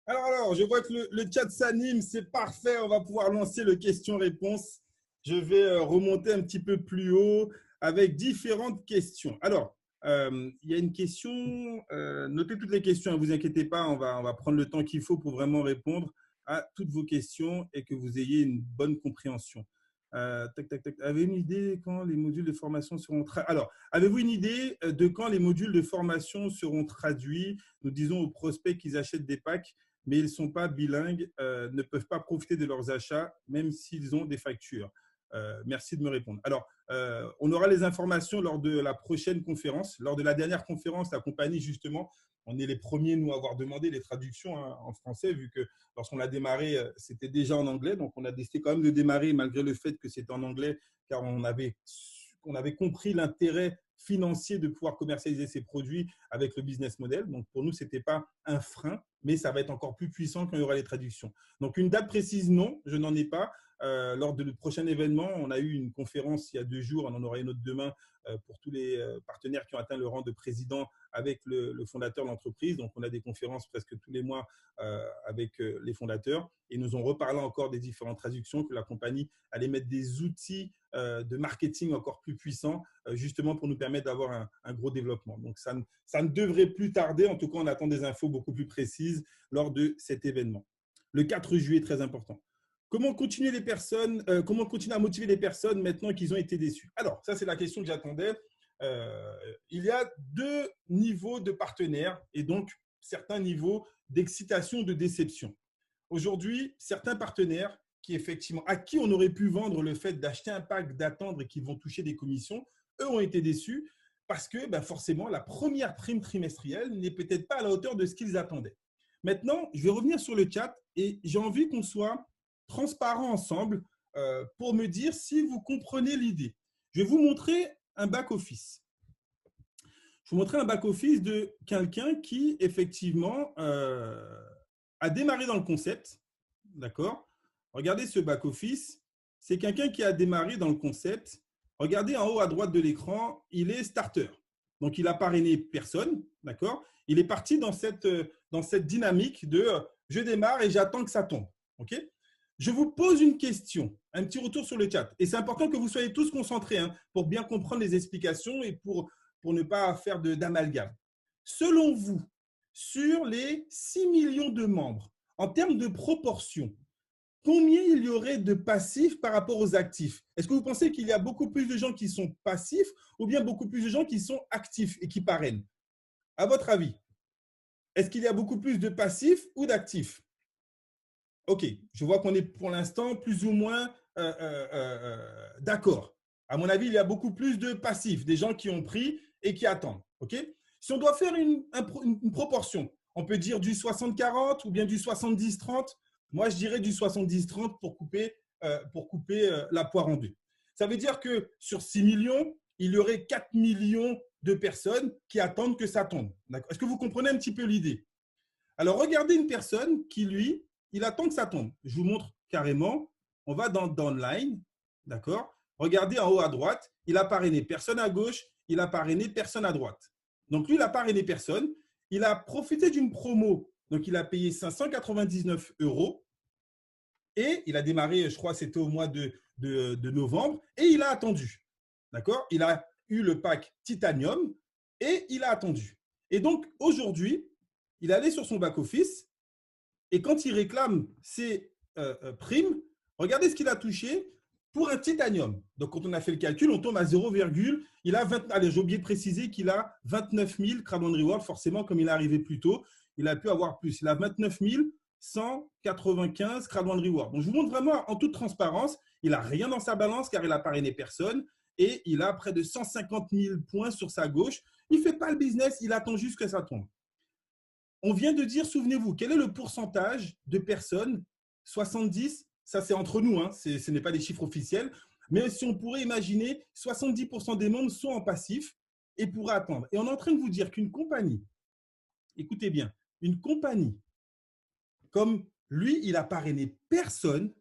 Alors, je vois que le chat s'anime, c'est parfait. On va pouvoir lancer le question-réponse. Je vais remonter un petit peu plus haut avec différentes questions. Alors, il y a une question. Notez toutes les questions, ne vous inquiétez pas. On va prendre le temps qu'il faut pour vraiment répondre à toutes vos questions et que vous ayez une bonne compréhension. Tac, tac, tac. Avez-vous une idée quand les modules de formation seront traduits? Alors, avez-vous une idée de quand les modules de formation seront traduits? Nous disons aux prospects qu'ils achètent des packs, mais ils ne sont pas bilingues, ne peuvent pas profiter de leurs achats, même s'ils ont des factures. Merci de me répondre. Alors, on aura les informations lors de la prochaine conférence. Lors de la dernière conférence, la compagnie, justement, on est les premiers, nous, à avoir demandé les traductions en français, vu que lorsqu'on a démarré, c'était déjà en anglais. Donc, on a décidé quand même de démarrer, malgré le fait que c'était en anglais, car on avait compris l'intérêt financier de pouvoir commercialiser ces produits avec le business model. Donc, pour nous, ce n'était pas un frein, mais ça va être encore plus puissant quand il y aura les traductions. Donc, une date précise, non, je n'en ai pas. Lors de le prochain événement, on a eu une conférence il y a 2 jours, on en aura une autre demain pour tous les partenaires qui ont atteint le rang de président avec le fondateur de l'entreprise. Donc, on a des conférences presque tous les mois avec les fondateurs et nous ont reparlé encore des différentes traductions, que la compagnie allait mettre des outils de marketing encore plus puissants justement pour nous permettre d'avoir un gros développement. Donc, ça ne devrait plus tarder. En tout cas, on attend des infos beaucoup plus précises lors de cet événement. Le 4 juillet, très important. Comment continuer à motiver les personnes maintenant qu'ils ont été déçus? Alors, ça, c'est la question que j'attendais. Il y a 2 niveaux de partenaires et donc certains niveaux d'excitation, de déception. Aujourd'hui, certains partenaires à qui on aurait pu vendre le fait d'acheter un pack, d'attendre et qu'ils vont toucher des commissions, eux ont été déçus parce que forcément, la première prime trimestrielle n'est peut-être pas à la hauteur de ce qu'ils attendaient. Maintenant, je vais revenir sur le chat et j'ai envie qu'on soit transparent ensemble pour me dire si vous comprenez l'idée. Je vais vous montrer un back-office. Je vais vous montrer un back-office de quelqu'un qui, effectivement, a démarré dans le concept. D'accord? Regardez ce back-office. C'est quelqu'un qui a démarré dans le concept. Regardez en haut à droite de l'écran, il est starter. Donc, il n'a parrainé personne. D'accord? Il est parti dans cette dynamique de je démarre et j'attends que ça tombe. OK? Je vous pose une question, un petit retour sur le chat. Et c'est important que vous soyez tous concentrés pour bien comprendre les explications et pour ne pas faire d'amalgame. Selon vous, sur les 6 millions de membres, en termes de proportion, combien il y aurait de passifs par rapport aux actifs? Est-ce que vous pensez qu'il y a beaucoup plus de gens qui sont passifs ou bien beaucoup plus de gens qui sont actifs et qui parrainent? À votre avis, est-ce qu'il y a beaucoup plus de passifs ou d'actifs? Ok, je vois qu'on est pour l'instant plus ou moins d'accord. À mon avis, il y a beaucoup plus de passifs, des gens qui ont pris et qui attendent. Ok. Si on doit faire une proportion, on peut dire du 60-40 ou bien du 70-30. Moi, je dirais du 70-30 pour couper la poire en 2. Ça veut dire que sur 6 millions, il y aurait 4 millions de personnes qui attendent que ça tombe. Est-ce que vous comprenez un petit peu l'idée? Alors, regardez une personne qui, lui, il attend que ça tombe. Je vous montre carrément. On va dans Downline. D'accord? Regardez en haut à droite. Il a parrainé personne à gauche. Il a parrainé personne à droite. Donc, lui, il n'a parrainé personne. Il a profité d'une promo. Donc, il a payé 599 €. Et il a démarré, je crois, c'était au mois de novembre. Et il a attendu. D'accord? Il a eu le pack Titanium et il a attendu. Et donc, aujourd'hui, il est allé sur son back-office. Et quand il réclame ses primes, regardez ce qu'il a touché pour un titanium. Donc, quand on a fait le calcul, on tombe à 0, il a 20, allez, j'ai oublié de préciser qu'il a 29 000 crowd reward. Forcément, comme il est arrivé plus tôt, il a pu avoir plus. Il a 29 195 crowd reward. Donc, je vous montre vraiment en toute transparence, il n'a rien dans sa balance car il n'a parrainé personne et il a près de 150 000 points sur sa gauche. Il ne fait pas le business, il attend juste que ça tombe. On vient de dire, souvenez-vous, quel est le pourcentage de personnes? 70, ça c'est entre nous, ce n'est pas des chiffres officiels, mais si on pourrait imaginer, 70% des membres sont en passif et pourraient attendre. Et on est en train de vous dire qu'une compagnie, écoutez bien, une compagnie comme lui, il a parrainé personne,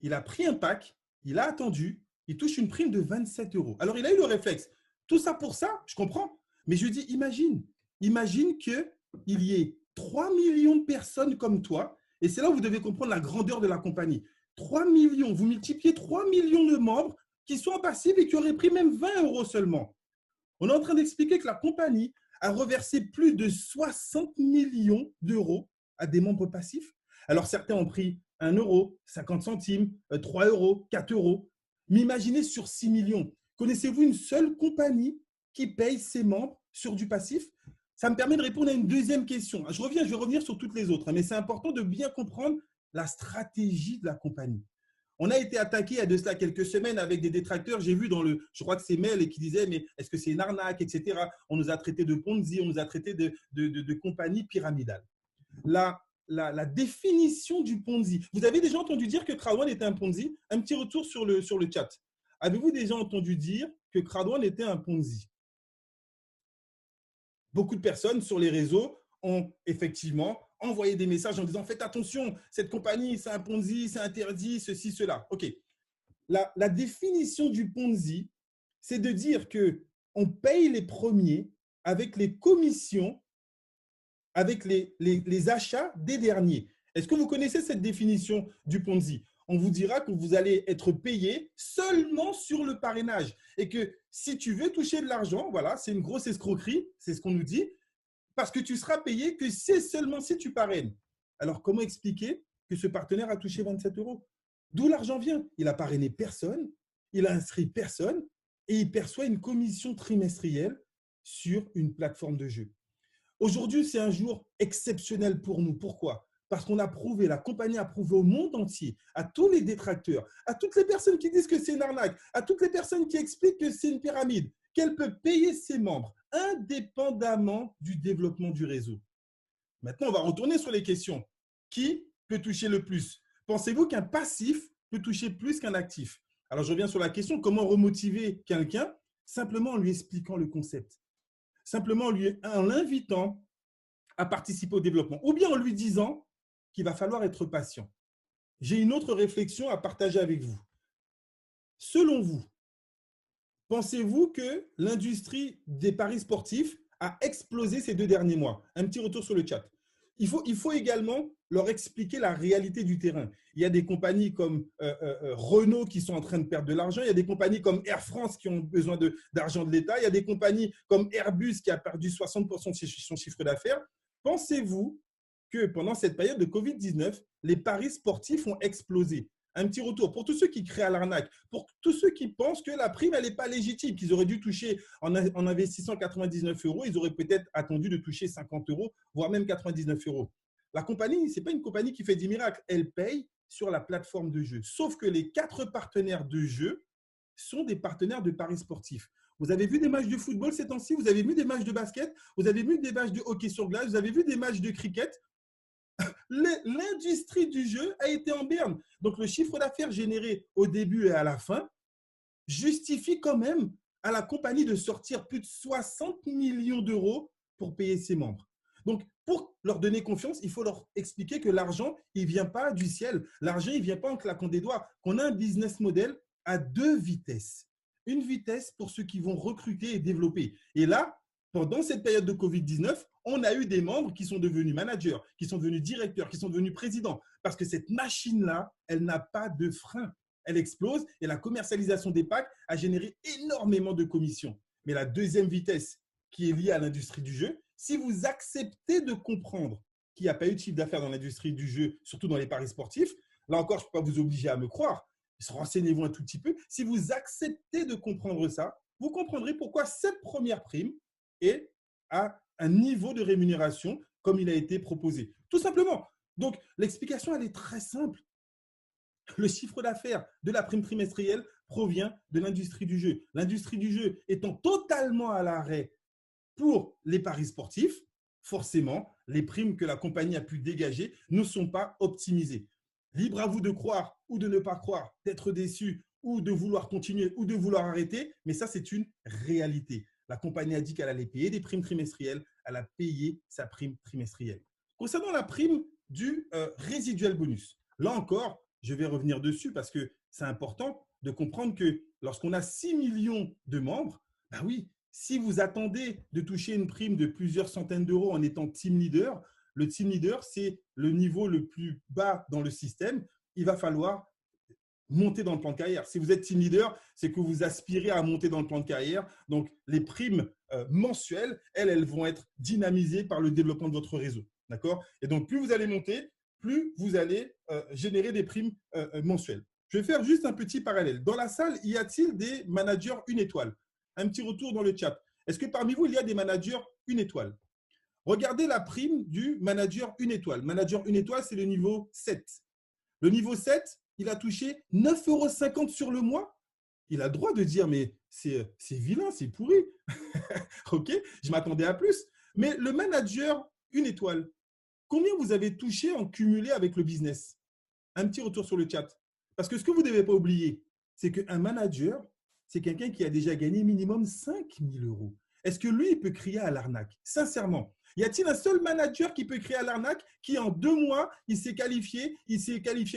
il a pris un pack, il a attendu, il touche une prime de 27 €. Alors, il a eu le réflexe. Tout ça pour ça, je comprends. Mais je dis, imagine, imagine qu'il y ait 3 millions de personnes comme toi, et c'est là où vous devez comprendre la grandeur de la compagnie. 3 millions, vous multipliez 3 millions de membres qui sont en passif et qui auraient pris même 20 euros seulement. On est en train d'expliquer que la compagnie a reversé plus de 60 millions d'euros à des membres passifs. Alors certains ont pris 1 euro, 50 centimes, 3 euros, 4 euros. Mais imaginez sur 6 millions. Connaissez-vous une seule compagnie qui paye ses membres sur du passif? Ça me permet de répondre à une deuxième question. Je vais revenir sur toutes les autres, mais c'est important de bien comprendre la stratégie de la compagnie. On a été attaqué il y a de cela quelques semaines avec des détracteurs. J'ai vu je crois que c'est Mail qui disait, mais est-ce que c'est une arnaque, etc. On nous a traité de Ponzi, on nous a traité de compagnie pyramidale. La définition du Ponzi. Vous avez déjà entendu dire que Crowd One était un Ponzi? Un petit retour sur le chat. Avez-vous déjà entendu dire que Crowd One était un Ponzi? Beaucoup de personnes sur les réseaux ont effectivement envoyé des messages en disant « Faites attention, cette compagnie, c'est un Ponzi, c'est interdit, ceci, cela. » Ok. La définition du Ponzi, c'est de dire qu'on paye les premiers avec les commissions, avec les achats des derniers. Est-ce que vous connaissez cette définition du Ponzi? On vous dira que vous allez être payé seulement sur le parrainage et que si tu veux toucher de l'argent, voilà, c'est une grosse escroquerie, c'est ce qu'on nous dit, parce que tu seras payé que c'est seulement si tu parraines. Alors, comment expliquer que ce partenaire a touché 27 euros? D'où l'argent vient? Il n'a parrainé personne, il a inscrit personne et il perçoit une commission trimestrielle sur une plateforme de jeu. Aujourd'hui, c'est un jour exceptionnel pour nous. Pourquoi? Parce qu'on a prouvé, la compagnie a prouvé au monde entier, à tous les détracteurs, à toutes les personnes qui disent que c'est une arnaque, à toutes les personnes qui expliquent que c'est une pyramide, qu'elle peut payer ses membres indépendamment du développement du réseau. Maintenant, on va retourner sur les questions. Qui peut toucher le plus? Pensez-vous qu'un passif peut toucher plus qu'un actif? Alors, je reviens sur la question, comment remotiver quelqu'un? Simplement en lui expliquant le concept. Simplement en l'invitant à participer au développement ou bien en lui disant qu'il va falloir être patient. J'ai une autre réflexion à partager avec vous. Selon vous, pensez-vous que l'industrie des paris sportifs a explosé ces 2 derniers mois? Un petit retour sur le chat. Il faut également leur expliquer la réalité du terrain. Il y a des compagnies comme Renault qui sont en train de perdre de l'argent. Il y a des compagnies comme Air France qui ont besoin d'argent de l'État. Il y a des compagnies comme Airbus qui a perdu 60% de son chiffre d'affaires. Pensez-vous que pendant cette période de Covid-19, les paris sportifs ont explosé? Un petit retour pour tous ceux qui créent à l'arnaque, pour tous ceux qui pensent que la prime, elle n'est pas légitime, qu'ils auraient dû toucher en investissant 99 euros, ils auraient peut-être attendu de toucher 50 euros, voire même 99 euros. La compagnie, ce n'est pas une compagnie qui fait des miracles, elle paye sur la plateforme de jeu. Sauf que les 4 partenaires de jeu sont des partenaires de paris sportifs. Vous avez vu des matchs de football ces temps-ci, vous avez vu des matchs de basket, vous avez vu des matchs de hockey sur glace, vous avez vu des matchs de cricket. L'industrie du jeu a été en berne. Donc, le chiffre d'affaires généré au début et à la fin justifie quand même à la compagnie de sortir plus de 60 millions d'euros pour payer ses membres. Donc, pour leur donner confiance, il faut leur expliquer que l'argent, il ne vient pas du ciel. L'argent, il ne vient pas en claquant des doigts. Qu'on a un business model à 2 vitesses. Une vitesse pour ceux qui vont recruter et développer. Et là, pendant cette période de Covid-19, on a eu des membres qui sont devenus managers, qui sont devenus directeurs, qui sont devenus présidents. Parce que cette machine-là, elle n'a pas de frein. Elle explose et la commercialisation des packs a généré énormément de commissions. Mais la deuxième vitesse qui est liée à l'industrie du jeu, si vous acceptez de comprendre qu'il n'y a pas eu de chiffre d'affaires dans l'industrie du jeu, surtout dans les paris sportifs, là encore, je ne peux pas vous obliger à me croire, renseignez-vous un tout petit peu. Si vous acceptez de comprendre ça, vous comprendrez pourquoi cette première prime est à un niveau de rémunération comme il a été proposé. Tout simplement. Donc, l'explication, elle est très simple. Le chiffre d'affaires de la prime trimestrielle provient de l'industrie du jeu. L'industrie du jeu étant totalement à l'arrêt pour les paris sportifs, forcément, les primes que la compagnie a pu dégager ne sont pas optimisées. Libre à vous de croire ou de ne pas croire, d'être déçu ou de vouloir continuer ou de vouloir arrêter, mais ça, c'est une réalité. La compagnie a dit qu'elle allait payer des primes trimestrielles, elle a payé sa prime trimestrielle. Concernant la prime du résiduel bonus, là encore, je vais revenir dessus parce que c'est important de comprendre que lorsqu'on a 6 millions de membres, ben oui, Si vous attendez de toucher une prime de plusieurs centaines d'euros en étant team leader, le team leader, c'est le niveau le plus bas dans le système. Il va falloir monter dans le plan de carrière. Si vous êtes team leader, c'est que vous aspirez à monter dans le plan de carrière. Donc, les primes mensuelles, elles vont être dynamisées par le développement de votre réseau. D'accord? Et donc, plus vous allez monter, plus vous allez générer des primes mensuelles. Je vais faire juste un petit parallèle. Dans la salle, y a-t-il des managers une étoile? Un petit retour dans le chat. Est-ce que parmi vous, il y a des managers une étoile? Regardez la prime du manager une étoile. Manager une étoile, c'est le niveau 7. Le niveau 7, il a touché 9,50 € sur le mois. Il a le droit de dire, mais c'est vilain, c'est pourri. OK, je m'attendais à plus. Mais le manager une étoile, combien vous avez touché en cumulé avec le business? Un petit retour sur le chat. Parce que ce que vous ne devez pas oublier, c'est qu'un manager, c'est quelqu'un qui a déjà gagné minimum 5 000 €. Est-ce que lui, il peut crier à l'arnaque? Sincèrement, y a-t-il un seul manager qui peut crier à l'arnaque qui, en 2 mois, il s'est qualifié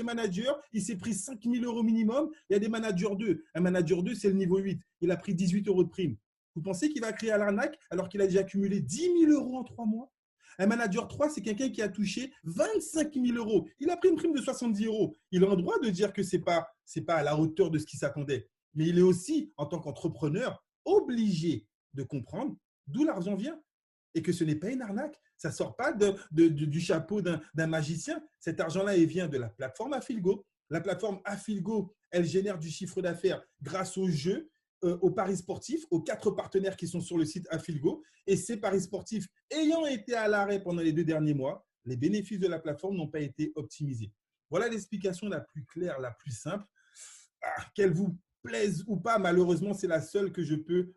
manager, il s'est pris 5 000 € minimum? Il y a des managers 2. Un manager 2, c'est le niveau 8. Il a pris 18 € de prime. Vous pensez qu'il va crier à l'arnaque alors qu'il a déjà cumulé 10 000 € en 3 mois? Un manager 3, c'est quelqu'un qui a touché 25 000 €. Il a pris une prime de 70 €. Il a le droit de dire que ce n'est pas à la hauteur de ce qu'il s'attendait. Mais il est aussi, en tant qu'entrepreneur, obligé de comprendre d'où l'argent vient et que ce n'est pas une arnaque. Ça ne sort pas du chapeau d'un magicien. Cet argent-là, il vient de la plateforme Affilgo. La plateforme Affilgo, elle génère du chiffre d'affaires grâce aux jeux, aux paris sportifs, aux 4 partenaires qui sont sur le site Affilgo. Et ces paris sportifs ayant été à l'arrêt pendant les 2 derniers mois, les bénéfices de la plateforme n'ont pas été optimisés. Voilà l'explication la plus claire, la plus simple. Qu'elle vous plaise ou pas, malheureusement, c'est la seule que je peux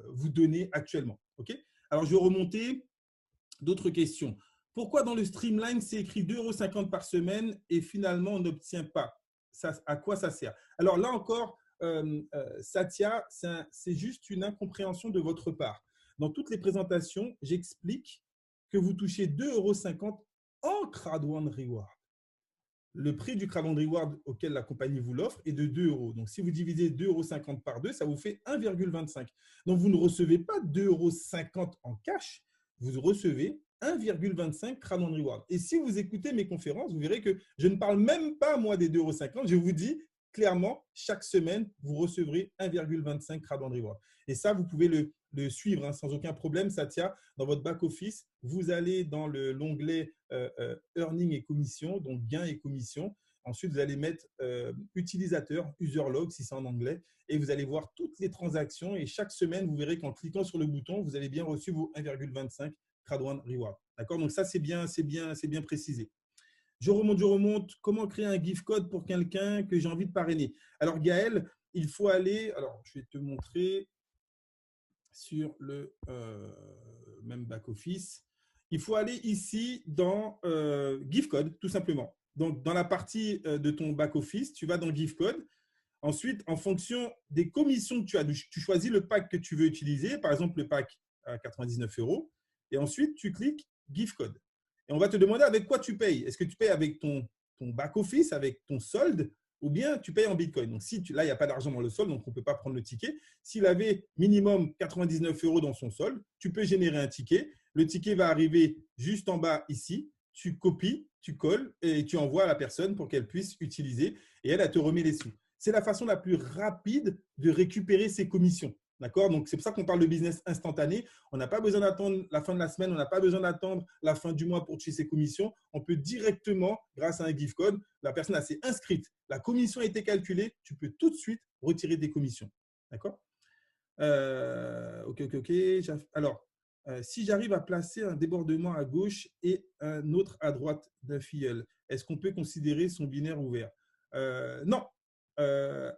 vous donner actuellement. OK? Alors, je vais remonter d'autres questions. Pourquoi dans le Streamline, c'est écrit 2,50 € par semaine et finalement, on n'obtient pas? À quoi ça sert? Alors là encore, Satya, c'est juste une incompréhension de votre part. Dans toutes les présentations, j'explique que vous touchez 2,50 € en Crowd One Reward. Le prix du Crowd One Reward auquel la compagnie vous l'offre est de 2 €. Donc, si vous divisez 2,50 € par 2, ça vous fait 1,25 €. Donc, vous ne recevez pas 2,50 € en cash, vous recevez 1,25 Crowd One Reward. Et si vous écoutez mes conférences, vous verrez que je ne parle même pas, moi, des 2,50 €. Je vous dis clairement, chaque semaine, vous recevrez 1,25 Crowd One Reward. Et ça, vous pouvez le suivre sans aucun problème, Satya. Dans votre back-office, vous allez dans l'onglet Earning et commission, donc gains et commissions. Ensuite, vous allez mettre utilisateur, user log, si c'est en anglais, et vous allez voir toutes les transactions. Et chaque semaine, vous verrez qu'en cliquant sur le bouton, vous allez bien reçu vos 1,25 Crowd One Reward. D'accord? Donc ça, c'est bien précisé. Je remonte. Comment créer un gift code pour quelqu'un que j'ai envie de parrainer? Alors, Gaël, il faut aller… Alors, je vais te montrer sur le même back-office. Il faut aller ici dans gift code, tout simplement. Donc, dans la partie de ton back-office, tu vas dans gift code. Ensuite, en fonction des commissions que tu as, tu choisis le pack que tu veux utiliser, par exemple le pack à 99 €. Et ensuite, tu cliques gift code. Et on va te demander avec quoi tu payes. Est-ce que tu payes avec ton back-office, avec ton solde, ou bien tu payes en Bitcoin? Donc, là, il n'y a pas d'argent dans le solde, donc on ne peut pas prendre le ticket. S'il avait minimum 99 € dans son solde, tu peux générer un ticket. Le ticket va arriver juste en bas ici. Tu copies, tu colles et tu envoies à la personne pour qu'elle puisse utiliser. Et elle te remet les sous. C'est la façon la plus rapide de récupérer ses commissions. D'accord? Donc, c'est pour ça qu'on parle de business instantané. On n'a pas besoin d'attendre la fin de la semaine. On n'a pas besoin d'attendre la fin du mois pour toucher ses commissions. On peut directement, grâce à un gift code, la personne s'est inscrite. La commission a été calculée. Tu peux tout de suite retirer des commissions. D'accord? OK. Alors, si j'arrive à placer un débordement à gauche et un autre à droite d'un filleul, est-ce qu'on peut considérer son binaire ouvert? Non.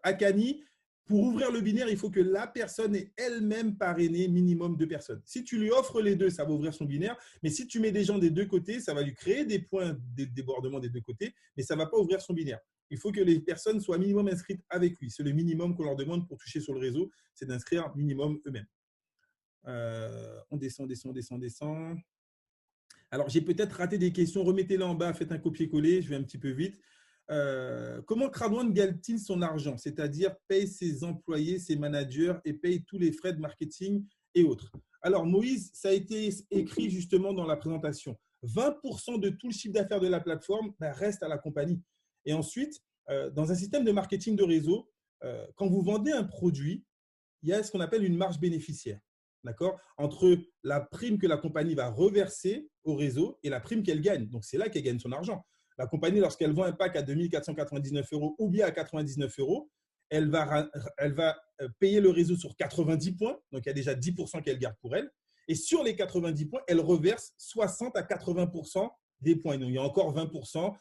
Akani, pour ouvrir le binaire, il faut que la personne ait elle-même parrainé minimum 2 personnes. Si tu lui offres les deux, ça va ouvrir son binaire. Mais si tu mets des gens des deux côtés, ça va lui créer des points de débordement des deux côtés, mais ça ne va pas ouvrir son binaire. Il faut que les personnes soient minimum inscrites avec lui. C'est le minimum qu'on leur demande pour toucher sur le réseau, c'est d'inscrire minimum eux-mêmes. On descend. Alors, j'ai peut-être raté des questions. Remettez-les en bas, faites un copier-coller. Je vais un petit peu vite. Comment Crowd One gagne-t-il son argent? C'est-à-dire paye ses employés, ses managers et paye tous les frais de marketing et autres. Alors, Moïse, ça a été écrit justement dans la présentation. 20% de tout le chiffre d'affaires de la plateforme reste à la compagnie. Et ensuite, dans un système de marketing de réseau, quand vous vendez un produit, il y a ce qu'on appelle une marge bénéficiaire. D'accord? Entre la prime que la compagnie va reverser au réseau et la prime qu'elle gagne. Donc, c'est là qu'elle gagne son argent. La compagnie, lorsqu'elle vend un pack à 2 499 € ou bien à 99 €, elle va payer le réseau sur 90 points. Donc, il y a déjà 10% qu'elle garde pour elle. Et sur les 90 points, elle reverse 60 à 80% des points. Donc, il y a encore 20%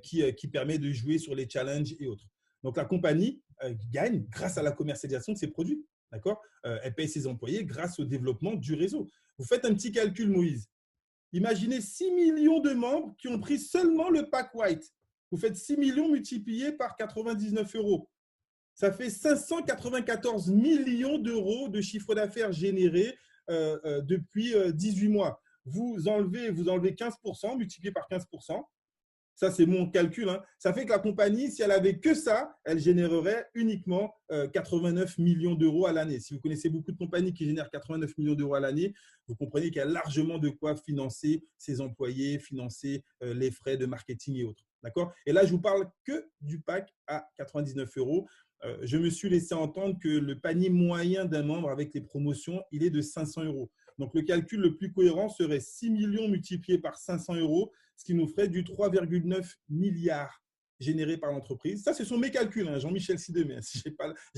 qui permet de jouer sur les challenges et autres. Donc, la compagnie gagne grâce à la commercialisation de ses produits. D'accord? Elle paye ses employés grâce au développement du réseau. Vous faites un petit calcul, Moïse. Imaginez 6 millions de membres qui ont pris seulement le pack white. Vous faites 6 millions multipliés par 99 €. Ça fait 594 millions d'euros de chiffre d'affaires généré depuis 18 mois. Vous enlevez 15%, multiplié par 15%. Ça, c'est mon calcul. Hein. Ça fait que la compagnie, si elle avait que ça, elle générerait uniquement 89 millions d'euros à l'année. Si vous connaissez beaucoup de compagnies qui génèrent 89 millions d'euros à l'année, vous comprenez qu'il y a largement de quoi financer ses employés, financer les frais de marketing et autres. D'accord? Et là, je vous parle que du pack à 99 €. Je me suis laissé entendre que le panier moyen d'un membre avec les promotions, il est de 500 €. Donc, le calcul le plus cohérent serait 6 millions multipliés par 500 €, ce qui nous ferait du 3,9 milliards générés par l'entreprise. Ça, ce sont mes calculs, hein, Jean-Michel Sidemé. Si je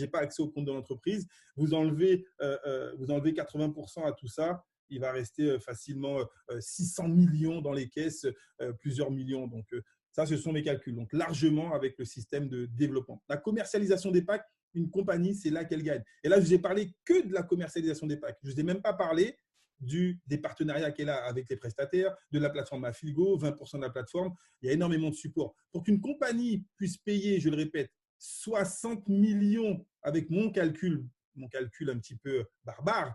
n'ai pas accès au compte de l'entreprise, vous enlevez 80% à tout ça, il va rester facilement 600 millions dans les caisses, plusieurs millions. Donc, ça, ce sont mes calculs. Donc, largement avec le système de développement. La commercialisation des packs, une compagnie, c'est là qu'elle gagne. Et là, je vous ai parlé que de la commercialisation des packs. Je ne vous ai même pas parlé des partenariats qu'elle a avec les prestataires, de la plateforme Affiligo, 20% de la plateforme. Il y a énormément de support. Pour qu'une compagnie puisse payer, je le répète, 60 millions avec mon calcul un petit peu barbare,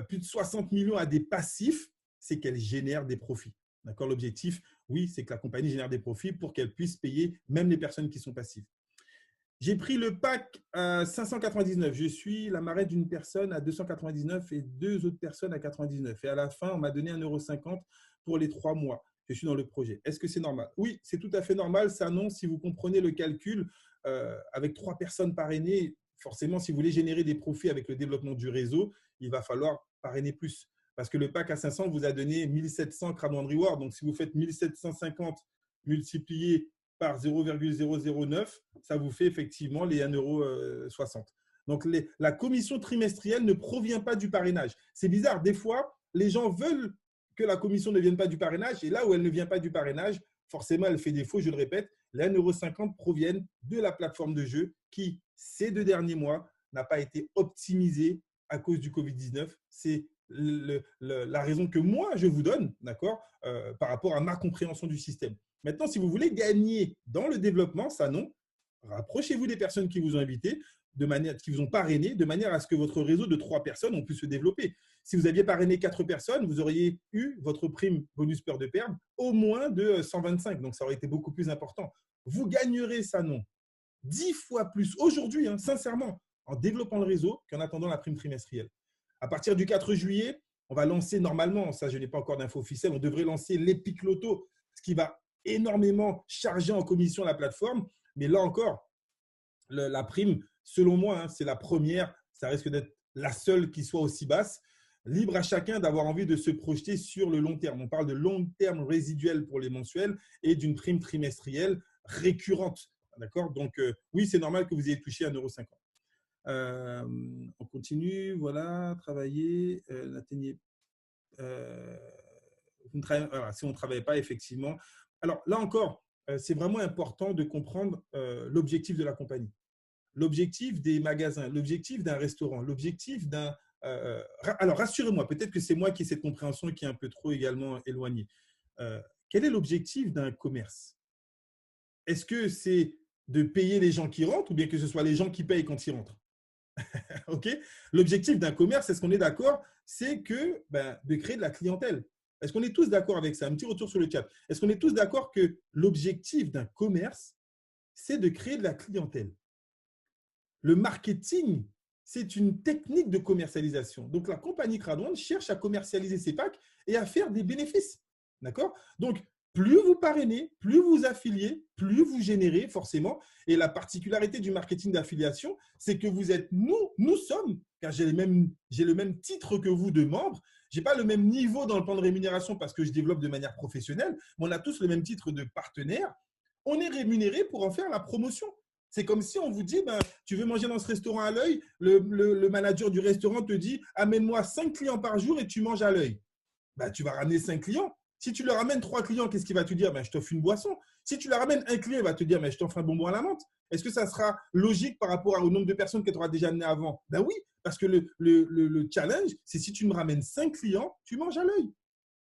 plus de 60 millions à des passifs, c'est qu'elle génère des profits. D'accord? L'objectif, oui, c'est que la compagnie génère des profits pour qu'elle puisse payer même les personnes qui sont passives. J'ai pris le pack à 599. Je suis la marraine d'une personne à 299 et deux autres personnes à 99. Et à la fin, on m'a donné 1,50 € pour les 3 mois. Je suis dans le projet. Est-ce que c'est normal? Oui, c'est tout à fait normal. Ça, non, si vous comprenez le calcul, avec 3 personnes parrainées, forcément, si vous voulez générer des profits avec le développement du réseau, il va falloir parrainer plus. Parce que le pack à 500 vous a donné 1700 Crowd Reward. Donc, si vous faites 1750 multiplié par 0,009, ça vous fait effectivement les 1,60 €. Donc, la commission trimestrielle ne provient pas du parrainage. C'est bizarre, des fois, les gens veulent que la commission ne vienne pas du parrainage et là où elle ne vient pas du parrainage, forcément, elle fait défaut, je le répète, les 1,50 € proviennent de la plateforme de jeu qui, ces 2 derniers mois, n'a pas été optimisée à cause du Covid-19. C'est la raison que moi, je vous donne, d'accord, par rapport à ma compréhension du système. Maintenant, si vous voulez gagner dans le développement, ça non, rapprochez-vous des personnes qui vous ont invité, qui vous ont parrainé, de manière à ce que votre réseau de 3 personnes on puisse se développer. Si vous aviez parrainé 4 personnes, vous auriez eu votre prime bonus peur de perdre au moins de 125. Donc, ça aurait été beaucoup plus important. Vous gagnerez ça non 10 fois plus aujourd'hui, hein, sincèrement, en développant le réseau qu'en attendant la prime trimestrielle. À partir du 4 juillet, on va lancer normalement, ça je n'ai pas encore d'infos officielles, on devrait lancer l'Epic Loto, ce qui va énormément charger en commission la plateforme. Mais là encore, la prime, selon moi, hein, c'est la première, ça risque d'être la seule qui soit aussi basse. Libre à chacun d'avoir envie de se projeter sur le long terme. On parle de long terme résiduel pour les mensuels et d'une prime trimestrielle récurrente. D'accord? Donc, oui, c'est normal que vous ayez touché 1,50 €. On continue. Voilà, travailler. Voilà, si on ne travaille pas, effectivement. Alors, là encore, c'est vraiment important de comprendre l'objectif de la compagnie, l'objectif des magasins, l'objectif d'un restaurant, l'objectif d'un… alors, rassurez-moi, peut-être que c'est moi qui ai cette compréhension qui est un peu trop également éloignée. Quel est l'objectif d'un commerce? Est-ce que c'est de payer les gens qui rentrent ou bien que ce soit les gens qui payent quand ils rentrent? Ok. L'objectif d'un commerce, est-ce qu'on est d'accord? C'est que de créer de la clientèle. Est-ce qu'on est tous d'accord avec ça? Un petit retour sur le chat. Est-ce qu'on est tous d'accord que l'objectif d'un commerce, c'est de créer de la clientèle? Le marketing, c'est une technique de commercialisation. Donc, la compagnie Crowd1 cherche à commercialiser ses packs et à faire des bénéfices. D'accord? Donc, plus vous parrainez, plus vous affiliez, plus vous générez forcément. Et la particularité du marketing d'affiliation, c'est que vous êtes nous sommes, car j'ai le même titre que vous de membre. Je n'ai pas le même niveau dans le plan de rémunération parce que je développe de manière professionnelle, mais on a tous le même titre de partenaire. On est rémunéré pour en faire la promotion. C'est comme si on vous dit, ben, tu veux manger dans ce restaurant à l'œil, le manager du restaurant te dit, amène-moi 5 clients par jour et tu manges à l'œil. Ben, tu vas ramener 5 clients. Si tu leur ramènes 3 clients, qu'est-ce qu'il va te dire? Ben, je t'offre une boisson. Si tu leur ramènes un client, il va te dire, ben, je t'offre un bonbon à la menthe. Est-ce que ça sera logique par rapport au nombre de personnes que tu auras déjà amené avant? Ben oui, parce que le challenge, c'est si tu me ramènes 5 clients, tu manges à l'œil.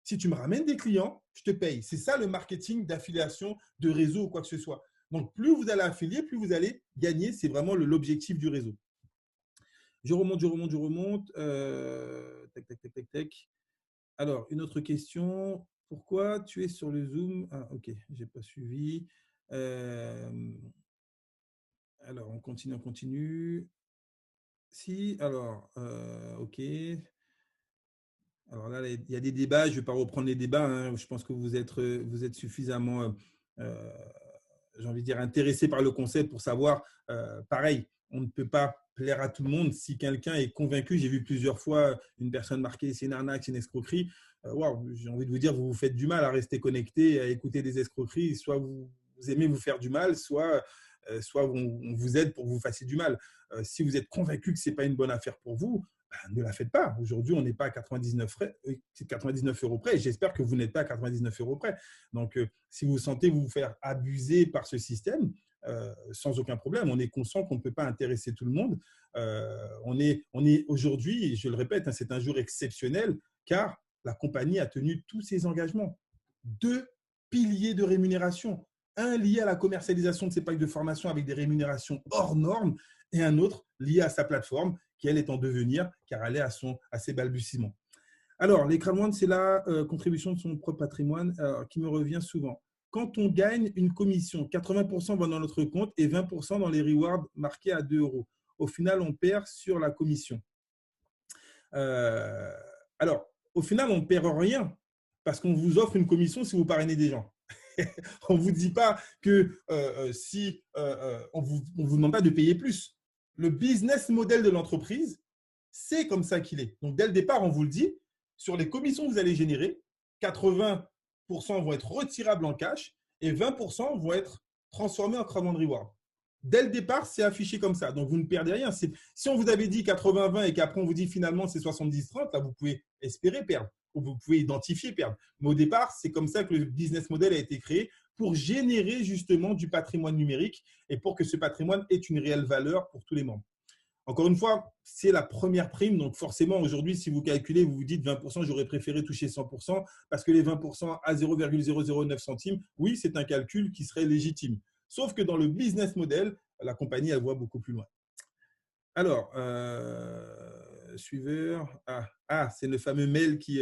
Si tu me ramènes des clients, je te paye. C'est ça le marketing d'affiliation, de réseau ou quoi que ce soit. Donc, plus vous allez affilier, plus vous allez gagner. C'est vraiment l'objectif du réseau. Je remonte. Tac, tac, tac, tac, tac. Alors, une autre question. Pourquoi tu es sur le Zoom? Ah, ok, je n'ai pas suivi. Alors, on continue. Si, alors, ok. Alors là, il y a des débats. Je ne vais pas reprendre les débats, hein. Je pense que vous êtes suffisamment, j'ai envie de dire, intéressé par le concept pour savoir, pareil, on ne peut pas plaire à tout le monde. Si quelqu'un est convaincu, j'ai vu plusieurs fois une personne marquée, c'est une arnaque, c'est une escroquerie. Wow, j'ai envie de vous dire, vous vous faites du mal à rester connecté, à écouter des escroqueries. Soit vous aimez vous faire du mal, soit on vous aide pour que vous fassiez du mal. Si vous êtes convaincu que ce n'est pas une bonne affaire pour vous, ben, ne la faites pas. Aujourd'hui, on n'est pas à 99 euros près. J'espère que vous n'êtes pas à 99 euros près. Donc, si vous sentez vous faire abuser par ce système, sans aucun problème, on est conscient qu'on ne peut pas intéresser tout le monde. On est aujourd'hui, je le répète, hein, c'est un jour exceptionnel car la compagnie a tenu tous ses engagements. 2 piliers de rémunération. Un lié à la commercialisation de ses packs de formation avec des rémunérations hors normes et un autre lié à sa plateforme qui, elle, est en devenir car elle est à ses balbutiements. Alors, les Crowd1, c'est la contribution de son propre patrimoine qui me revient souvent. Quand on gagne une commission, 80% vont dans notre compte et 20% dans les rewards marqués à 2 euros. Au final, on perd sur la commission. Alors, au final, on ne perd rien parce qu'on vous offre une commission si vous parrainez des gens. On ne vous dit pas que si on vous demande pas de payer plus. Le business model de l'entreprise, c'est comme ça qu'il est. Donc, dès le départ, on vous le dit, sur les commissions que vous allez générer, 80% vont être retirables en cash et 20% vont être transformés en Crowd1 Reward. Dès le départ, c'est affiché comme ça. Donc, vous ne perdez rien. Si on vous avait dit 80-20 et qu'après, on vous dit finalement c'est 70-30, là, vous pouvez espérer perdre ou vous pouvez identifier perdre. Mais au départ, c'est comme ça que le business model a été créé pour générer justement du patrimoine numérique et pour que ce patrimoine ait une réelle valeur pour tous les membres. Encore une fois, c'est la première prime. Donc, forcément, aujourd'hui, si vous calculez, vous vous dites 20%, j'aurais préféré toucher 100% parce que les 20% à 0,009 centimes, oui, c'est un calcul qui serait légitime. Sauf que dans le business model, la compagnie, elle voit beaucoup plus loin. Alors, suiveur. C'est le fameux Mel qui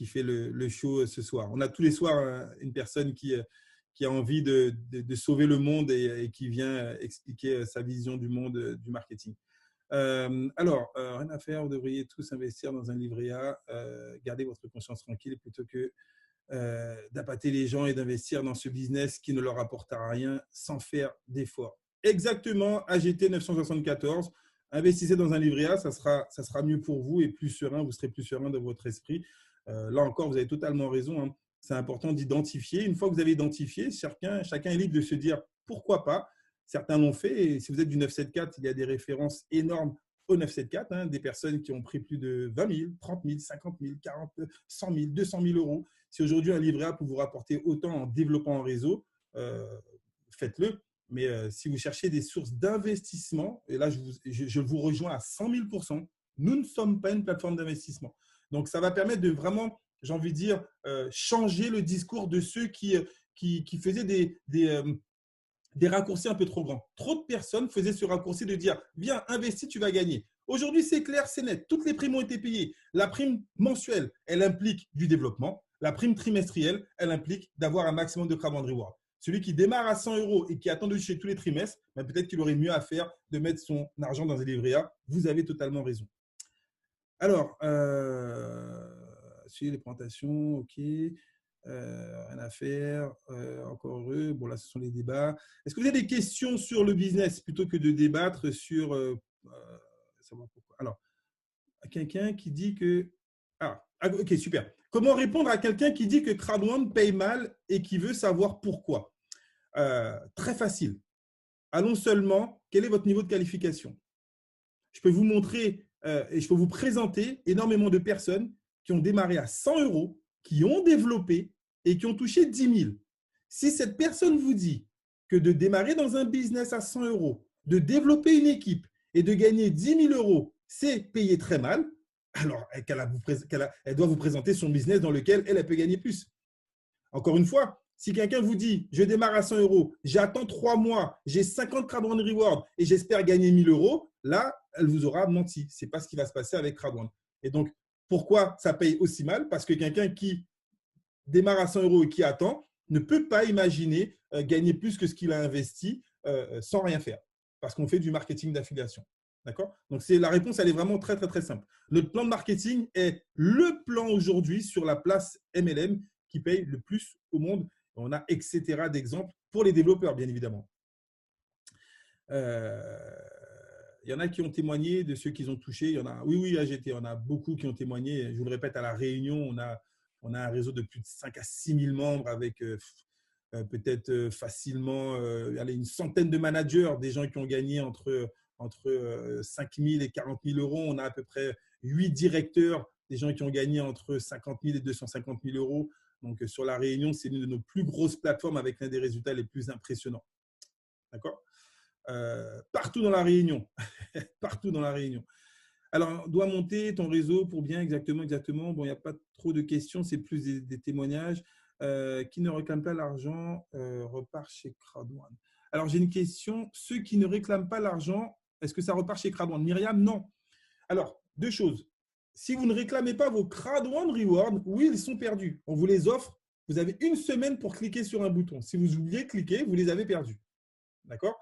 fait le show ce soir. On a tous les soirs une personne qui a envie de sauver le monde et qui vient expliquer sa vision du monde du marketing. Alors, rien à faire, vous devriez tous investir dans un livret A. Gardez votre conscience tranquille plutôt que d'appâter les gens et d'investir dans ce business qui ne leur apportera rien sans faire d'efforts. Exactement, AGT 974. Investissez dans un livret A, ça sera mieux pour vous et plus serein, vous serez plus serein de votre esprit. Là encore, vous avez totalement raison, hein. C'est important d'identifier. Une fois que vous avez identifié, chacun est libre de se dire pourquoi pas. Certains l'ont fait. Et si vous êtes du 974, il y a des références énormes au 974, hein, des personnes qui ont pris plus de 20 000, 30 000, 50 000, 40 000, 100 000, 200 000 euros. Si aujourd'hui un livret A peut vous rapporter autant en développant un réseau, faites-le. Mais si vous cherchez des sources d'investissement, et là je vous rejoins à 100 000%, nous ne sommes pas une plateforme d'investissement. Donc ça va permettre de vraiment, j'ai envie de dire, changer le discours de ceux qui faisaient des raccourcis un peu trop grands. Trop de personnes faisaient ce raccourci de dire « Viens, investis, tu vas gagner ». Aujourd'hui, c'est clair, c'est net. Toutes les primes ont été payées. La prime mensuelle, elle implique du développement. La prime trimestrielle, elle implique d'avoir un maximum de Crowd1 Reward. Celui qui démarre à 100 euros et qui attend de toucher tous les trimestres, ben peut-être qu'il aurait mieux à faire de mettre son argent dans un livret A. Vous avez totalement raison. Alors, suivez les présentations, ok. Rien à faire, encore heureux. Bon, là, ce sont les débats. Est-ce que vous avez des questions sur le business plutôt que de débattre sur savoir pourquoi? Alors, quelqu'un qui dit que… ok, super. Comment répondre à quelqu'un qui dit que Crowd1 paye mal et qui veut savoir pourquoi? Très facile. Allons seulement, quel est votre niveau de qualification? Je peux vous montrer et je peux vous présenter énormément de personnes qui ont démarré à 100 euros, qui ont développé et qui ont touché 10 000. Si cette personne vous dit que de démarrer dans un business à 100 euros, de développer une équipe et de gagner 10 000 euros, c'est payer très mal, alors elle doit vous présenter son business dans lequel elle peut gagner plus. Encore une fois, si quelqu'un vous dit « je démarre à 100 euros, j'attends 3 mois, j'ai 50 Crowd1 Reward et j'espère gagner 1000 euros », là, elle vous aura menti. Ce n'est pas ce qui va se passer avec Crowd1. Et donc, pourquoi ça paye aussi mal? Parce que quelqu'un qui démarre à 100 euros et qui attend ne peut pas imaginer gagner plus que ce qu'il a investi sans rien faire. Parce qu'on fait du marketing d'affiliation. D'accord? Donc, la réponse, elle est vraiment très, très, très simple. Notre plan de marketing est le plan aujourd'hui sur la place MLM qui paye le plus au monde. On a etc. d'exemples pour les développeurs, bien évidemment. Il y en a qui ont témoigné de ceux qu'ils ont touchés. Il y en a, oui, AGT, on a beaucoup qui ont témoigné. Je vous le répète, à La Réunion, on a un réseau de plus de 5 à 6 000 membres avec peut-être facilement une centaine de managers, des gens qui ont gagné entre 5 000 et 40 000 euros. On a à peu près 8 directeurs, des gens qui ont gagné entre 50 000 et 250 000 euros. Donc, sur La Réunion, c'est l'une de nos plus grosses plateformes avec l'un des résultats les plus impressionnants. D'accord? Partout dans La Réunion. Partout dans La Réunion. Alors, on doit monter ton réseau pour bien, exactement. Bon, il n'y a pas trop de questions, c'est plus des témoignages. Qui ne réclament pas l'argent repart chez Crowd1. Alors, j'ai une question. Ceux qui ne réclament pas l'argent, est-ce que ça repart chez Crowd1? Myriam, non. Alors, deux choses. Si vous ne réclamez pas vos Crowd1 Rewards, oui, ils sont perdus. On vous les offre. Vous avez une semaine pour cliquer sur un bouton. Si vous oubliez de cliquer, vous les avez perdus. D'accord?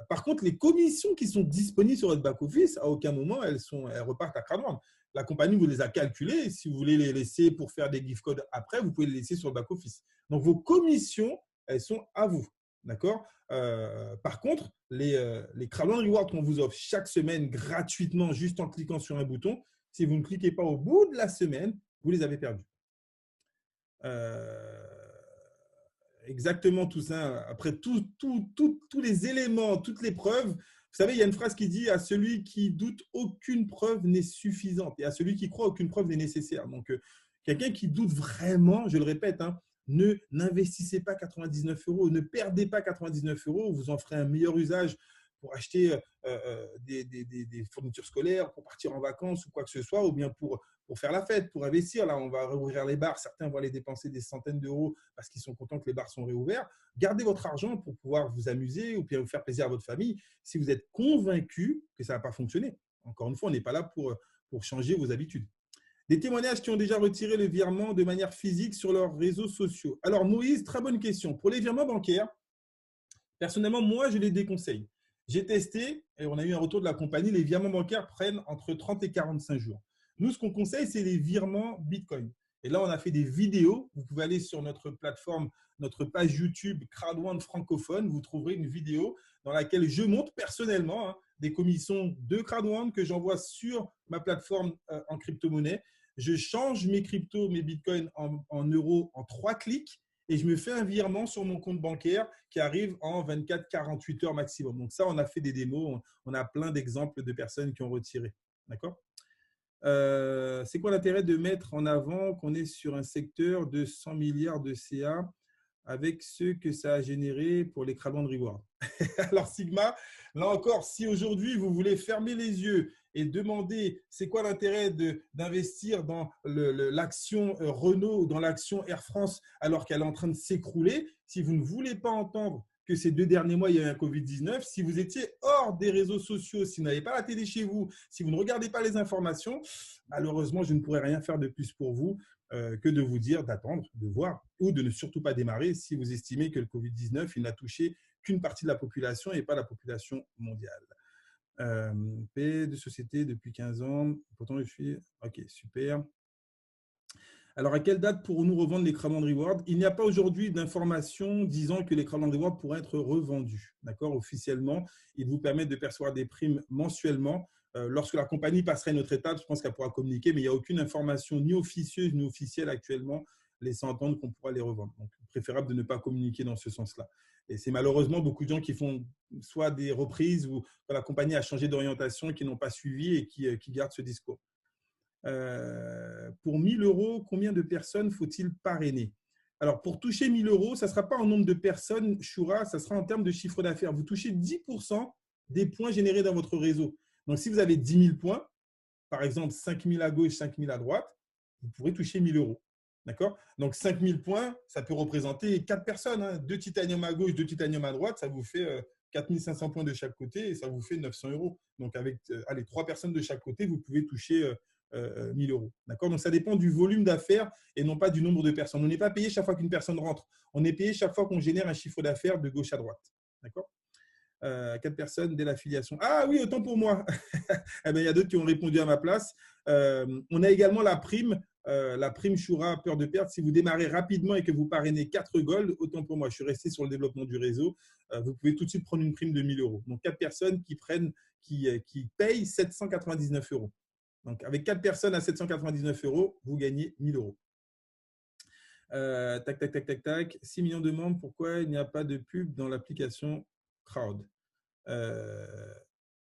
Par contre, les commissions qui sont disponibles sur votre back-office, à aucun moment, elles repartent à Crowd1. La compagnie vous les a calculées. Si vous voulez les laisser pour faire des gift codes après, vous pouvez les laisser sur le back-office. Donc, vos commissions, elles sont à vous. D'accord? Par contre, les Crowd1 Rewards qu'on vous offre chaque semaine gratuitement, juste en cliquant sur un bouton, si vous ne cliquez pas au bout de la semaine, vous les avez perdus. Exactement tout ça. Après, tous les éléments, toutes les preuves. Vous savez, il y a une phrase qui dit « à celui qui doute, aucune preuve n'est suffisante. Et à celui qui croit, aucune preuve n'est nécessaire. » Donc, quelqu'un qui doute vraiment, je le répète, n'investissez pas 99 euros, ne perdez pas 99 euros. Vous en ferez un meilleur usage pour acheter des fournitures scolaires, pour partir en vacances ou quoi que ce soit, ou bien pour faire la fête, pour investir. Là, on va rouvrir les bars. Certains vont aller dépenser des centaines d'euros parce qu'ils sont contents que les bars sont réouverts. Gardez votre argent pour pouvoir vous amuser ou bien vous faire plaisir à votre famille si vous êtes convaincu que ça ne va pas fonctionner. Encore une fois, on n'est pas là pour changer vos habitudes. Des témoignages qui ont déjà retiré le virement de manière physique sur leurs réseaux sociaux. Alors, Moïse, très bonne question. Pour les virements bancaires, personnellement, moi, je les déconseille. J'ai testé et on a eu un retour de la compagnie. Les virements bancaires prennent entre 30 et 45 jours. Nous, ce qu'on conseille, c'est les virements Bitcoin. Et là, on a fait des vidéos. Vous pouvez aller sur notre plateforme, notre page YouTube Crowd1 francophone. Vous trouverez une vidéo dans laquelle je montre personnellement des commissions de Crowd1 que j'envoie sur ma plateforme en crypto-monnaie. Je change mes cryptos, mes Bitcoins en euros en 3 clics. Et je me fais un virement sur mon compte bancaire qui arrive en 24-48 heures maximum. Donc ça, on a fait des démos. On a plein d'exemples de personnes qui ont retiré. D'accord? C'est quoi l'intérêt de mettre en avant qu'on est sur un secteur de 100 milliards de CA avec ce que ça a généré pour les Crowd1 Reward? Alors Sigma, là encore, si aujourd'hui vous voulez fermer les yeux et demander c'est quoi l'intérêt d'investir dans l'action Renault ou dans l'action Air France alors qu'elle est en train de s'écrouler, si vous ne voulez pas entendre que ces 2 derniers mois, il y a eu un Covid-19. Si vous étiez hors des réseaux sociaux, si vous n'avez pas la télé chez vous, si vous ne regardez pas les informations, malheureusement, je ne pourrais rien faire de plus pour vous que de vous dire d'attendre, de voir ou de ne surtout pas démarrer si vous estimez que le Covid-19, il n'a touché qu'une partie de la population et pas la population mondiale. Paix de société depuis 15 ans. Pourtant, je suis… OK, super. Alors, à quelle date pourrons-nous revendre les Crowd Reward? Il n'y a pas aujourd'hui d'informations disant que les Crowd Reward pourraient être revendus. D'accord? Officiellement, ils vous permettent de percevoir des primes mensuellement. Lorsque la compagnie passera à une autre étape, je pense qu'elle pourra communiquer, mais il n'y a aucune information ni officieuse ni officielle actuellement laissant entendre qu'on pourra les revendre. Donc, préférable de ne pas communiquer dans ce sens-là. Et c'est malheureusement beaucoup de gens qui font soit des reprises ou quand la compagnie a changé d'orientation, qui n'ont pas suivi et qui gardent ce discours. Pour 1 000 euros, combien de personnes faut-il parrainer? Alors, pour toucher 1 000 euros, ça ne sera pas en nombre de personnes, Shura, ça sera en termes de chiffre d'affaires. Vous touchez 10% des points générés dans votre réseau. Donc, si vous avez 10 000 points, par exemple 5 000 à gauche, 5 000 à droite, vous pourrez toucher 1 000 euros. D'accord? Donc, 5 000 points, ça peut représenter 4 personnes. Hein. 2 titanium à gauche, 2 titanium à droite, ça vous fait 4 500 points de chaque côté et ça vous fait 900 euros. Donc, avec 3 personnes de chaque côté, vous pouvez toucher 1 000 euros. D'accord? Donc, ça dépend du volume d'affaires et non pas du nombre de personnes. On n'est pas payé chaque fois qu'une personne rentre. On est payé chaque fois qu'on génère un chiffre d'affaires de gauche à droite. D'accord? 4 personnes dès l'affiliation. Ah oui, autant pour moi. Eh bien, il y a d'autres qui ont répondu à ma place. On a également la prime Shura, peur de perdre. Si vous démarrez rapidement et que vous parrainez 4 gold, autant pour moi. Je suis resté sur le développement du réseau. Vous pouvez tout de suite prendre une prime de 1 000 euros. Donc, 4 personnes qui payent 799 euros. Donc, avec 4 personnes à 799 euros, vous gagnez 1 000 euros. Tac, tac, tac, tac, tac. 6 millions de membres, pourquoi il n'y a pas de pub dans l'application Crowd?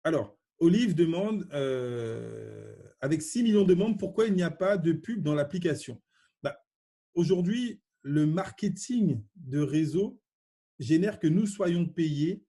Alors, Olive demande, avec 6 millions de membres, pourquoi il n'y a pas de pub dans l'application? Aujourd'hui, le marketing de réseau génère que nous soyons payés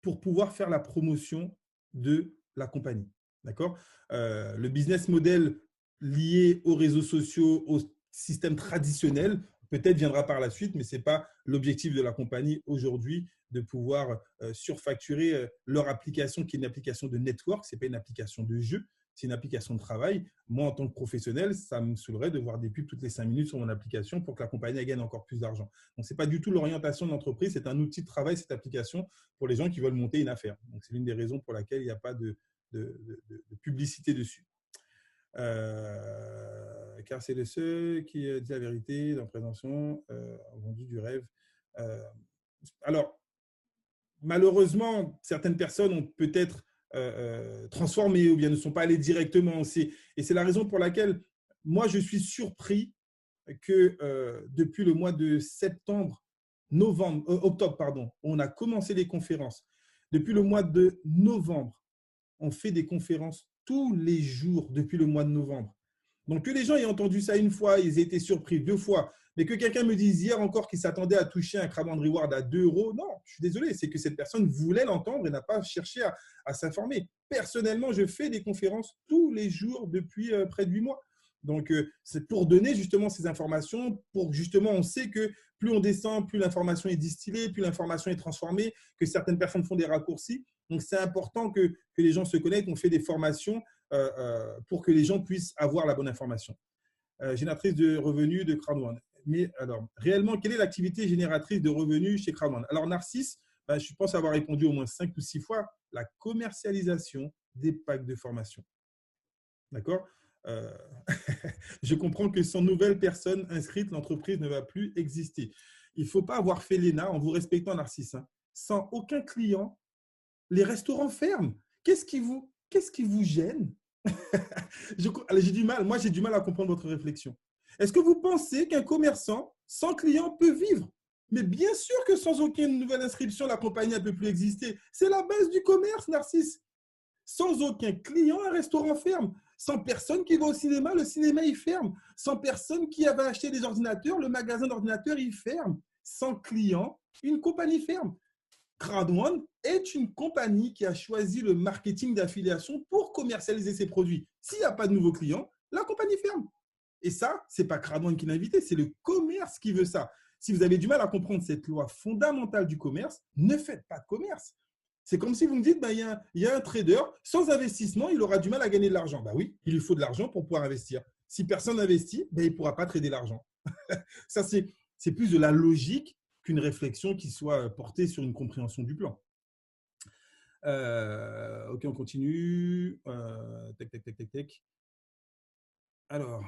pour pouvoir faire la promotion de la compagnie. D'accord? Le business model lié aux réseaux sociaux, au système traditionnel, peut-être viendra par la suite, mais ce n'est pas l'objectif de la compagnie aujourd'hui de pouvoir surfacturer leur application, qui est une application de network, ce n'est pas une application de jeu, c'est une application de travail. Moi, en tant que professionnel, ça me saoulerait de voir des pubs toutes les 5 minutes sur mon application pour que la compagnie gagne encore plus d'argent. Donc, ce n'est pas du tout l'orientation de l'entreprise, c'est un outil de travail, cette application, pour les gens qui veulent monter une affaire. Donc, c'est l'une des raisons pour laquelle il n'y a pas de publicité dessus. Car c'est le seul qui dit la vérité dans la présentation, vendu du rêve. Alors, malheureusement, certaines personnes ont peut-être transformé ou bien ne sont pas allées directement. Et c'est la raison pour laquelle moi, je suis surpris que depuis le mois de octobre, pardon, on a commencé les conférences. Depuis le mois de novembre, on fait des conférences tous les jours depuis le mois de novembre. Donc, que les gens aient entendu ça une fois, ils aient été surpris 2 fois, mais que quelqu'un me dise hier encore qu'il s'attendait à toucher un Crowd Reward à 2 euros, non, je suis désolé, c'est que cette personne voulait l'entendre et n'a pas cherché à s'informer. Personnellement, je fais des conférences tous les jours depuis près de 8 mois. Donc, c'est pour donner justement ces informations, pour justement, on sait que plus on descend, plus l'information est distillée, plus l'information est transformée, que certaines personnes font des raccourcis. Donc, c'est important que les gens se connectent. On fait des formations pour que les gens puissent avoir la bonne information. Génératrice de revenus de Crowd1. Mais alors, réellement, quelle est l'activité génératrice de revenus chez Crowd1? Alors, Narcisse, je pense avoir répondu au moins 5 ou 6 fois, la commercialisation des packs de formation. D'accord? Je comprends que sans nouvelles personnes inscrites, l'entreprise ne va plus exister. Il ne faut pas avoir fait l'ENA en vous respectant, Narcisse. Hein. Sans aucun client, les restaurants ferment. Qu'est-ce qui vous gêne? J'ai du mal à comprendre votre réflexion. Est-ce que vous pensez qu'un commerçant sans client peut vivre? Mais bien sûr que sans aucune nouvelle inscription, la compagnie ne peut plus exister. C'est la base du commerce, Narcisse. Sans aucun client, un restaurant ferme. Sans personne qui va au cinéma, le cinéma, il ferme. Sans personne qui avait acheté des ordinateurs, le magasin d'ordinateurs, il ferme. Sans client, une compagnie ferme. Crowd1 est une compagnie qui a choisi le marketing d'affiliation pour commercialiser ses produits. S'il n'y a pas de nouveaux clients, la compagnie ferme. Et ça, ce n'est pas Crowd1 qui l'a invité, c'est le commerce qui veut ça. Si vous avez du mal à comprendre cette loi fondamentale du commerce, ne faites pas de commerce. C'est comme si vous me dites, il y a un trader, sans investissement, il aura du mal à gagner de l'argent. Ben oui, il lui faut de l'argent pour pouvoir investir. Si personne n'investit, il ne pourra pas trader l'argent. Ça, c'est plus de la logique qu'une réflexion qui soit portée sur une compréhension du plan. Ok, on continue. Tac. Alors,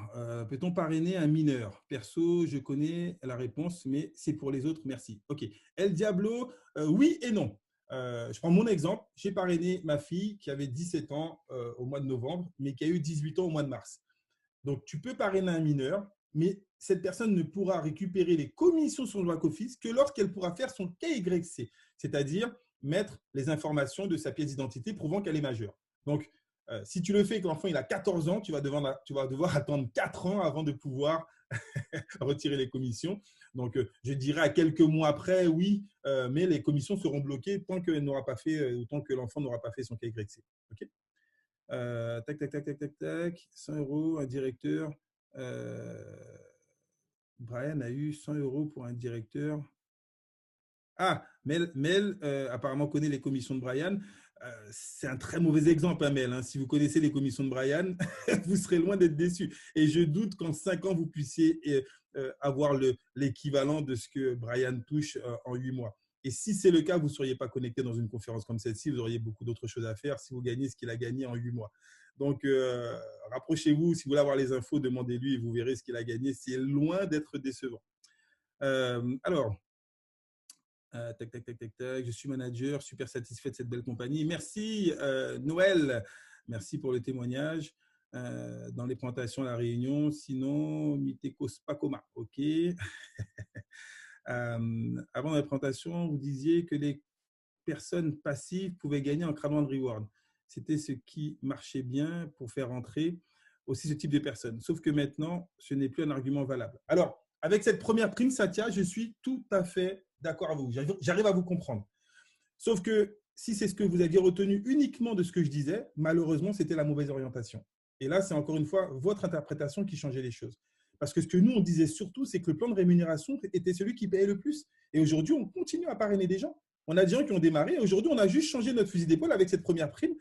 peut-on parrainer un mineur? Perso, je connais la réponse, mais c'est pour les autres, merci. Ok. El Diablo, oui et non. Je prends mon exemple. J'ai parrainé ma fille qui avait 17 ans au mois de novembre, mais qui a eu 18 ans au mois de mars. Donc, tu peux parrainer un mineur, mais cette personne ne pourra récupérer les commissions sur le back-office que lorsqu'elle pourra faire son KYC, c'est-à-dire mettre les informations de sa pièce d'identité prouvant qu'elle est majeure. Donc, si tu le fais et que l'enfant il a 14 ans, tu vas devoir attendre 4 ans avant de pouvoir retirer les commissions. Donc, je dirais à quelques mois après, oui, mais les commissions seront bloquées tant qu'elle n'aura pas fait, tant que l'enfant n'aura pas fait son KYC. OK. Tac. 100 euros, un directeur. Brian a eu 100 euros pour un directeur. Ah, Mel apparemment connaît les commissions de Brian. C'est un très mauvais exemple, hein, Mel. Hein. Si vous connaissez les commissions de Brian, vous serez loin d'être déçu. Et je doute qu'en 5 ans, vous puissiez avoir l'équivalent de ce que Brian touche en 8 mois. Et si c'est le cas, vous ne seriez pas connecté dans une conférence comme celle-ci. Vous auriez beaucoup d'autres choses à faire si vous gagnez ce qu'il a gagné en 8 mois. Donc, rapprochez-vous. Si vous voulez avoir les infos, demandez-lui et vous verrez ce qu'il a gagné. C'est loin d'être décevant. Alors, tac. Je suis manager, super satisfait de cette belle compagnie. Merci, Noël. Merci pour le témoignage. Dans les présentations à la réunion. Sinon, Mitekos Pakoma. OK. Avant la présentation, vous disiez que les personnes passives pouvaient gagner en crowdfunding reward. C'était ce qui marchait bien pour faire entrer aussi ce type de personnes. Sauf que maintenant, ce n'est plus un argument valable. Alors, avec cette première prime, Satya, je suis tout à fait d'accord avec vous. J'arrive à vous comprendre. Sauf que si c'est ce que vous aviez retenu uniquement de ce que je disais, malheureusement, c'était la mauvaise orientation. Et là, c'est encore une fois votre interprétation qui changeait les choses. Parce que ce que nous, on disait surtout, c'est que le plan de rémunération était celui qui payait le plus. Et aujourd'hui, on continue à parrainer des gens. On a des gens qui ont démarré. Aujourd'hui, on a juste changé notre fusil d'épaule avec cette première prime.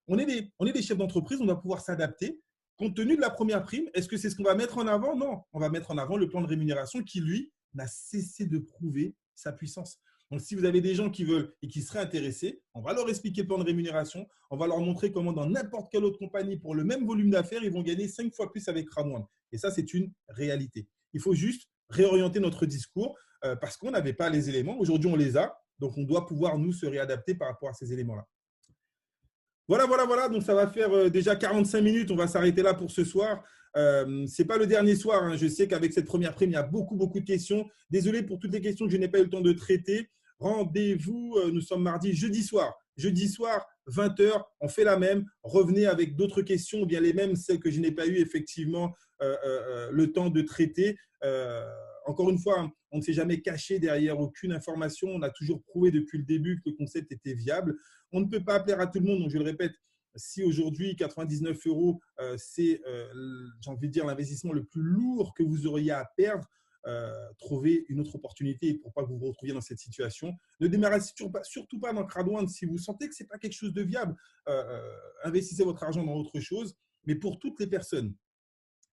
On est des chefs d'entreprise, on doit pouvoir s'adapter. Compte tenu de la première prime, est-ce que c'est ce qu'on va mettre en avant? Non, on va mettre en avant le plan de rémunération qui, lui, n'a cessé de prouver sa puissance. Donc, si vous avez des gens qui veulent et qui seraient intéressés, on va leur expliquer le plan de rémunération. On va leur montrer comment, dans n'importe quelle autre compagnie, pour le même volume d'affaires, ils vont gagner 5 fois plus avec Crowd1. Et ça, c'est une réalité. Il faut juste réorienter notre discours parce qu'on n'avait pas les éléments. Aujourd'hui, on les a. Donc, on doit pouvoir, nous, se réadapter par rapport à ces éléments-là. Voilà. Donc, ça va faire déjà 45 minutes. On va s'arrêter là pour ce soir. Ce n'est pas le dernier soir. Hein. Je sais qu'avec cette première prime, il y a beaucoup de questions. Désolé pour toutes les questions que je n'ai pas eu le temps de traiter. Rendez-vous, nous sommes jeudi soir. Jeudi soir, 20h, on fait la même. Revenez avec d'autres questions, ou bien les mêmes, celles que je n'ai pas eu effectivement le temps de traiter. Encore une fois, on ne s'est jamais caché derrière aucune information. On a toujours prouvé depuis le début que le concept était viable. On ne peut pas plaire à tout le monde. Donc, je le répète, si aujourd'hui, 99 €, c'est, j'ai envie de dire, l'investissement le plus lourd que vous auriez à perdre, trouver une autre opportunité pour pas que vous vous retrouviez dans cette situation. Ne démarrez surtout pas dans Crowd1 si vous sentez que ce n'est pas quelque chose de viable. Investissez votre argent dans autre chose. Mais pour toutes les personnes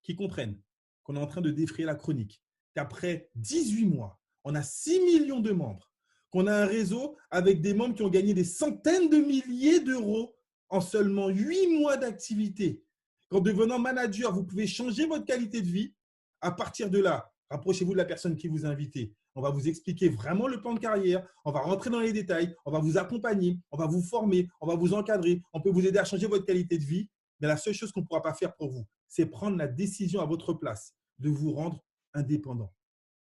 qui comprennent qu'on est en train de défrayer la chronique, qu'après 18 mois, on a 6 millions de membres, qu'on a un réseau avec des membres qui ont gagné des centaines de milliers d'euros en seulement 8 mois d'activité. Qu'en devenant manager, vous pouvez changer votre qualité de vie. À partir de là, rapprochez-vous de la personne qui vous a invité. On va vous expliquer vraiment le plan de carrière. On va rentrer dans les détails. On va vous accompagner. On va vous former. On va vous encadrer. On peut vous aider à changer votre qualité de vie. Mais la seule chose qu'on ne pourra pas faire pour vous, c'est prendre la décision à votre place de vous rendre indépendant.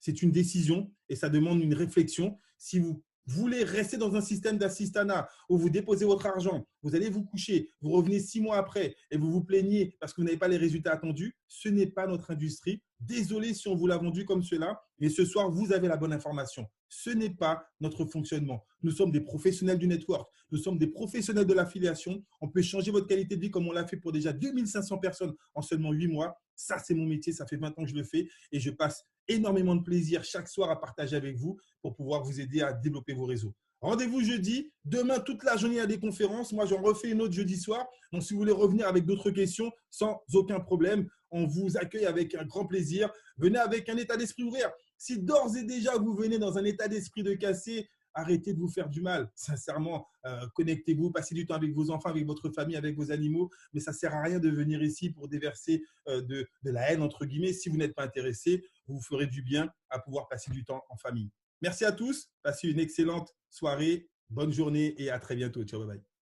C'est une décision et ça demande une réflexion. Si vous voulez rester dans un système d'assistanat où vous déposez votre argent, vous allez vous coucher, vous revenez 6 mois après et vous vous plaignez parce que vous n'avez pas les résultats attendus, ce n'est pas notre industrie. Désolé si on vous l'a vendu comme cela, mais ce soir, vous avez la bonne information. Ce n'est pas notre fonctionnement. Nous sommes des professionnels du network. Nous sommes des professionnels de l'affiliation. On peut changer votre qualité de vie comme on l'a fait pour déjà 2500 personnes en seulement 8 mois. Ça, c'est mon métier. Ça fait 20 ans que je le fais et je passe énormément de plaisir chaque soir à partager avec vous pour pouvoir vous aider à développer vos réseaux. Rendez-vous jeudi. Demain, toute la journée, il y a des conférences. Moi, j'en refais une autre jeudi soir. Donc, si vous voulez revenir avec d'autres questions, sans aucun problème, on vous accueille avec un grand plaisir. Venez avec un état d'esprit ouvert. Si d'ores et déjà, vous venez dans un état d'esprit de cassé, arrêtez de vous faire du mal. Sincèrement, connectez-vous, passez du temps avec vos enfants, avec votre famille, avec vos animaux. Mais ça ne sert à rien de venir ici pour déverser de la haine, entre guillemets. Si vous n'êtes pas intéressé, vous vous ferez du bien à pouvoir passer du temps en famille. Merci à tous. Passez une excellente soirée, bonne journée et à très bientôt. Ciao, bye bye.